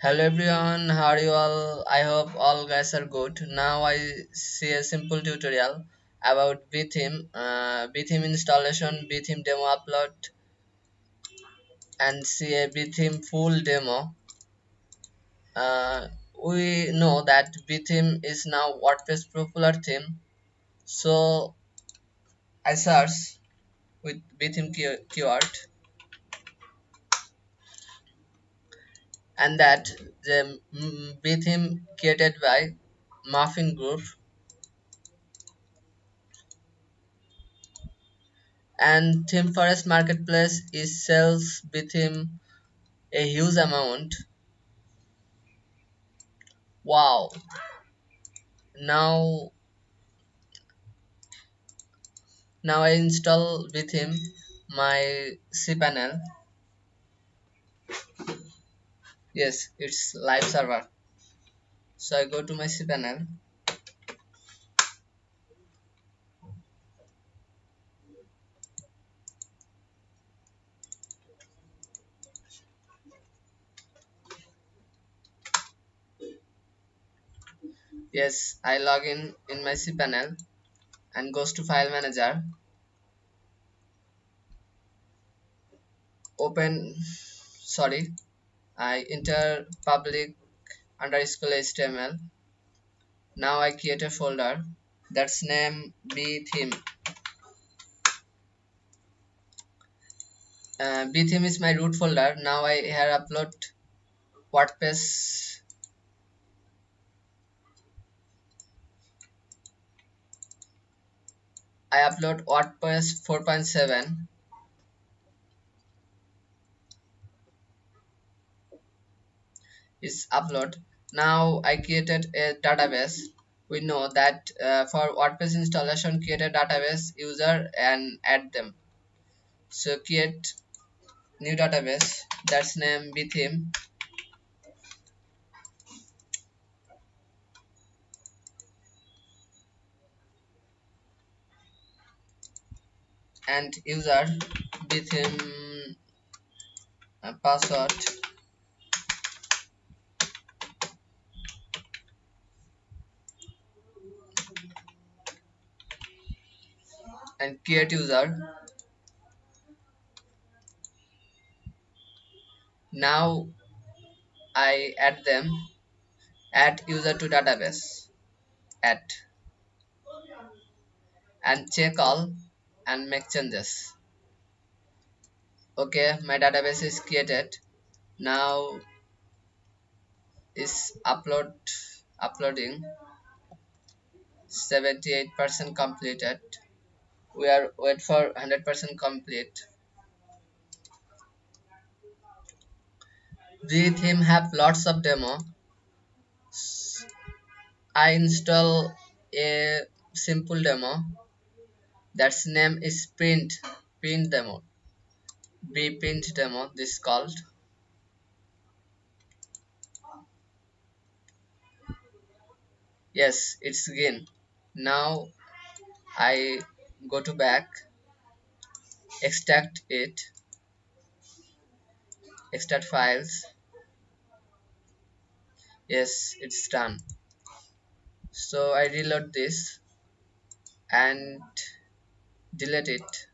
Hello everyone, how are you all? I hope all guys are good. Now I see a simple tutorial about Betheme, Betheme installation, Betheme demo upload, and see a Betheme full demo. Uh, we know that Betheme is now WordPress popular theme, so I search with Betheme keyword, and that the Betheme created by Muffin Group, and theme forest marketplace is sells Betheme a huge amount. Wow. Now now I install with him my cpanel. Yes, it's live server. So I go to my cpanel. Yes, I log in my cpanel and goes to file manager. Open, sorry, I enter public underscore html. Now I create a folder that's name btheme. Btheme is my root folder. Now I here upload WordPress. I upload WordPress 4.7 is upload. Now I created a database. We know that for WordPress installation, create a database user and add them. So create new database that's name btheme and user btheme password and create user. Now I add them, add user to database, add, and check all and make changes. Okay, my database is created. Now is uploading. 78% completed. We are wait for 100% complete. The theme have lots of demo. I install a simple demo that's name is print demo, print demo this called. Yes, it's again. Now I go to back, extract it, extract files. Yes, it's done. So I reload this and delete it.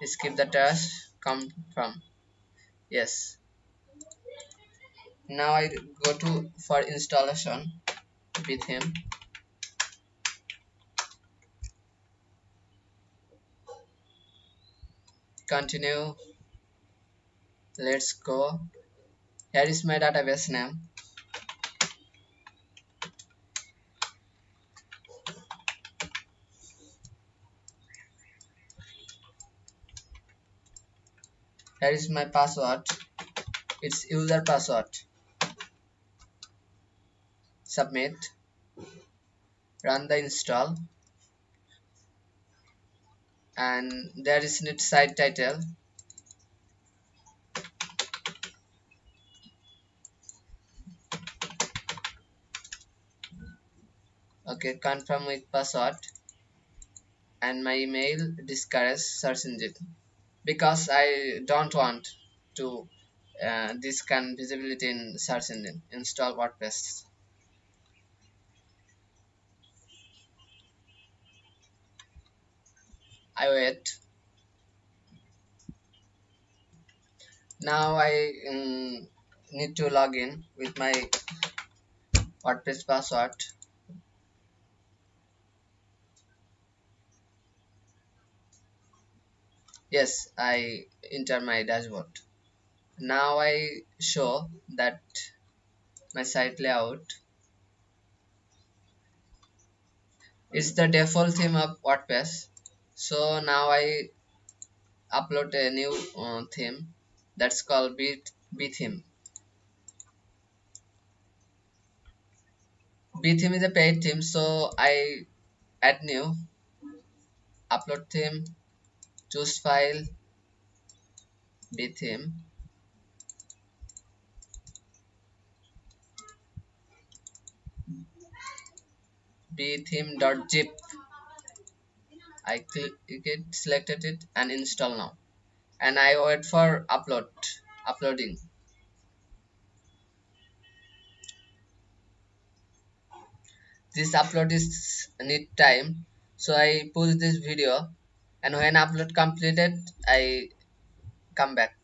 Skip the task, come from. Yes. Now I go to for installation with him. Continue. Let's go. Here is my database name. Here is my password. It's user password. Submit. Run the install. And there is its site title. Okay, confirm with password and my email discourage search engine because I don't want to this can visibility in search engine. Install WordPress. I wait. Now I need to log in with my WordPress password. Yes, I enter my dashboard. Now I show that my site layout is the default theme of WordPress. So now I upload a new theme that's called Betheme. Btheme is a paid theme, so I add new, upload theme, choose file, Btheme, btheme.zip. I click it, selected it, and install now. And I wait for uploading. This upload is need time, so I push this video, and when upload completed, I come back.